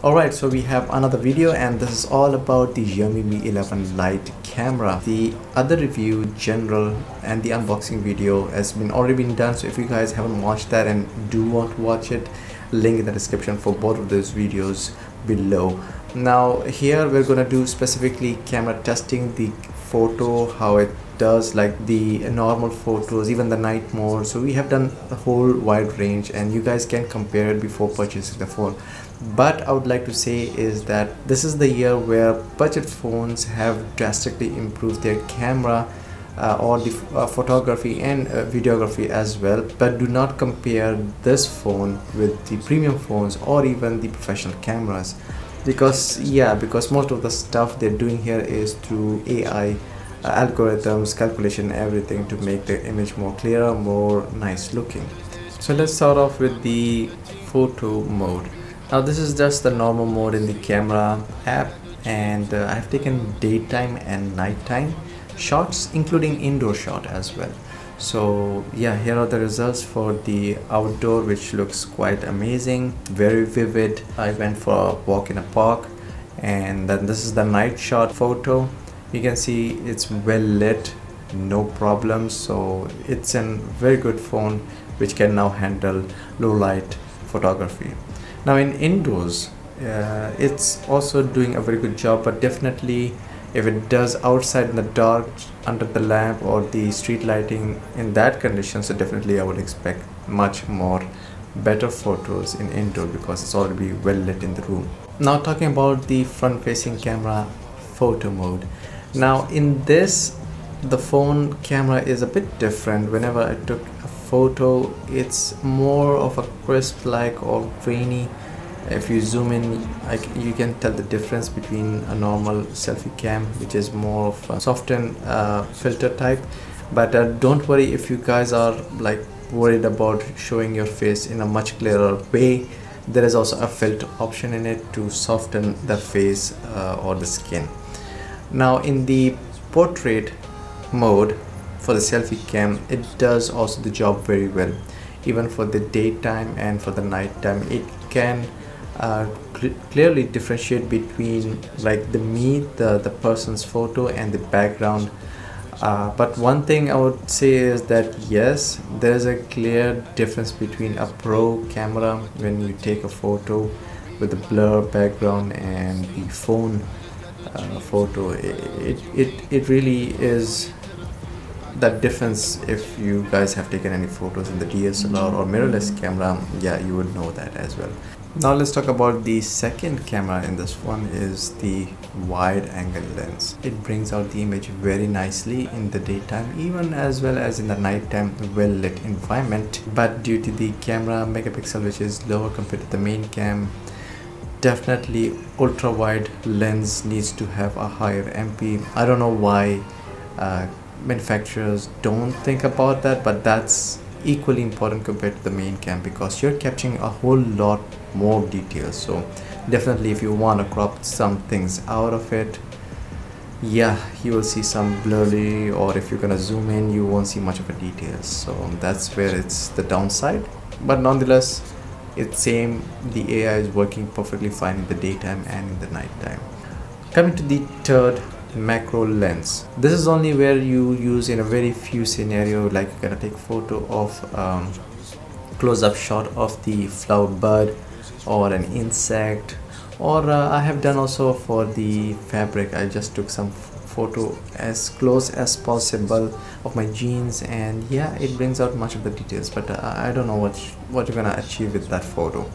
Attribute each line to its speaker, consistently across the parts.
Speaker 1: Alright, so we have another video, and this is all about the Xiaomi Mi 11 Lite camera. The other review, general, and the unboxing video has already been done, so if you guys haven't watched that and do want to watch it, link in the description for both of those videos below. Now here we're gonna do specifically camera testing, the photo, how it does, like the normal photos, even the night mode. So we have done a whole wide range, and you guys can compare it before purchasing the phone. But I would like to say is that this is the year where budget phones have drastically improved their camera or the photography and videography as well. But do not compare this phone with the premium phones or even the professional cameras, because most of the stuff they're doing here is through AI algorithms, calculation, everything to make the image more clearer, more nice looking. So let's start off with the photo mode. Now this is just the normal mode in the camera app, and I've taken daytime and nighttime shots, including indoor shot as well. So yeah, here are the results for the outdoor, which looks quite amazing, very vivid. I went for a walk in a park, and then this is the night shot photo. You can see it's well lit, no problems. So it's a very good phone which can now handle low light photography. Now in indoors, it's also doing a very good job, but definitely if it does outside in the dark under the lamp or the street lighting in that condition, so definitely I would expect much more better photos in indoor, because it's already well lit in the room. Now talking about the front facing camera photo mode. Now in this, the phone camera is a bit different. Whenever I took a photo, it's more of a crisp like or grainy. If you zoom in, you can tell the difference between a normal selfie cam, which is more of a softened filter type. But don't worry if you guys are like worried about showing your face in a much clearer way. There is also a filter option in it to soften the face or the skin. Now in the portrait mode for the selfie cam, it does also the job very well. Even for the daytime and for the nighttime, it can clearly differentiate between like the person's photo and the background. But one thing I would say is that yes, there is a clear difference between a pro camera when you take a photo with a blur background and the phone photo. It really is that difference. If you guys have taken any photos in the DSLR or mirrorless camera, yeah, you would know that as well. Now let's talk about the second camera in this one, is the wide angle lens. It brings out the image very nicely in the daytime, even as well as in the nighttime well lit environment. But due to the camera megapixel, which is lower compared to the main cam, definitely ultra wide lens needs to have a higher MP. I don't know why manufacturers don't think about that, but that's equally important compared to the main cam, because you're capturing a whole lot more details. So definitely if you want to crop some things out of it, yeah, you will see some blurry, or if you're gonna zoom in, you won't see much of a details. So that's where it's the downside. But nonetheless, it's same, the AI is working perfectly fine in the daytime and in the nighttime. Coming to the third, macro lens. This is only where you use in a very few scenario, like you're gonna take photo of close-up shot of the flower bud or an insect, or I have done also for the fabric. I just took some photo as close as possible of my jeans, and yeah, it brings out much of the details. But I don't know what you're gonna achieve with that photo.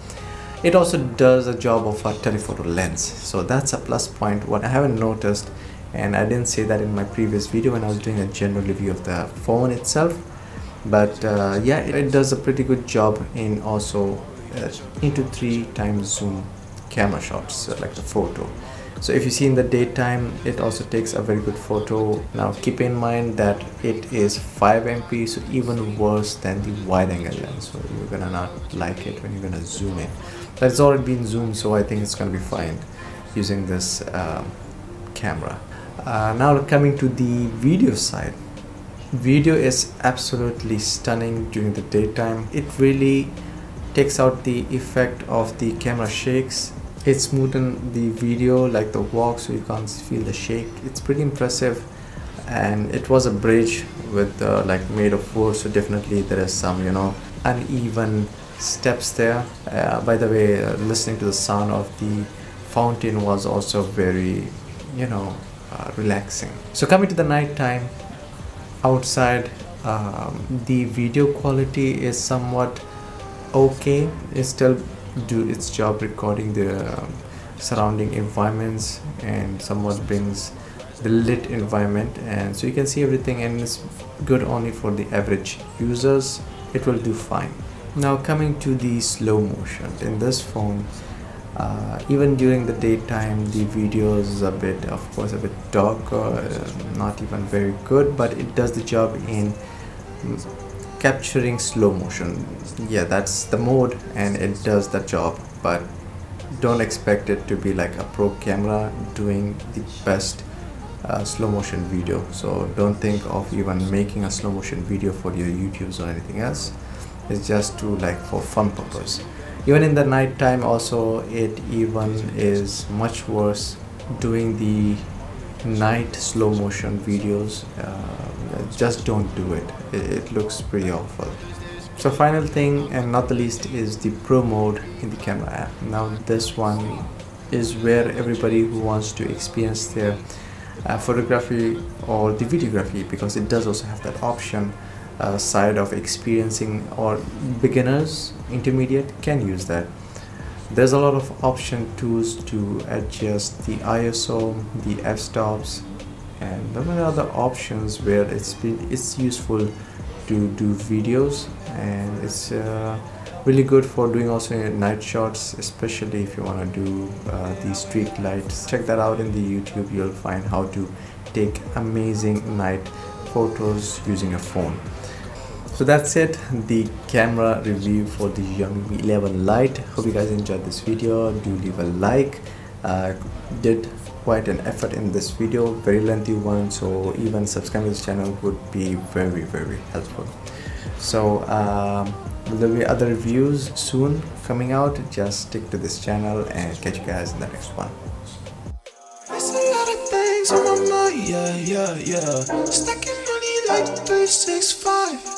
Speaker 1: It also does a job of a telephoto lens, so that's a plus point. What I haven't noticed, and I didn't say that in my previous video when I was doing a general review of the phone itself, but yeah, it does a pretty good job in also into 3x zoom camera shots, like the photo. So if you see in the daytime, it also takes a very good photo. Now keep in mind that it is 5 MP, so even worse than the wide angle lens, so you're gonna not like it when you're gonna zoom in. But it's already been zoomed, so I think it's gonna be fine using this camera. Now coming to the video side. Video is absolutely stunning during the daytime. It really takes out the effect of the camera shakes. It smoothened the video like the walk, so you can't feel the shake. It's pretty impressive. And it was a bridge with like made of wood, so definitely there is some, you know, uneven steps there. By the way, listening to the sound of the fountain was also very, you know, relaxing. So coming to the night time outside, the video quality is somewhat okay. It still do its job recording the surrounding environments and somewhat brings the lit environment, and so you can see everything, and it's good only for the average users. It will do fine. Now coming to the slow motion in this phone, even during the daytime the video is a bit, of course, a bit dark, not even very good, but it does the job in capturing slow motion. Yeah, that's the mode and it does the job, but don't expect it to be like a pro camera doing the best slow motion video. So don't think of even making a slow motion video for your YouTubes or anything else. It's just to like for fun purpose. Even in the night time also, it even is much worse doing the night slow motion videos. Just don't do it. It looks pretty awful. So final thing and not the least is the pro mode in the camera app. Now this one is where everybody who wants to experience their photography or the videography, because it does also have that option, side of experiencing, or beginners, intermediate can use that. There's a lot of option tools to adjust the ISO, the f-stops, and there are other options where it's useful to do videos, and it's really good for doing also night shots, especially if you want to do the street lights. Check that out in the YouTube. You'll find how to take amazing night photos using a phone. So that's it, the camera review for the Xiaomi Mi 11 Lite. Hope you guys enjoyed this video. Do leave a like. Did quite an effort in this video, very lengthy one, so even subscribing to this channel would be very helpful. So there will be other reviews soon coming out. Just stick to this channel and catch you guys in the next one.
Speaker 2: There's a lot of things on my mind, yeah. Stacking money like 365.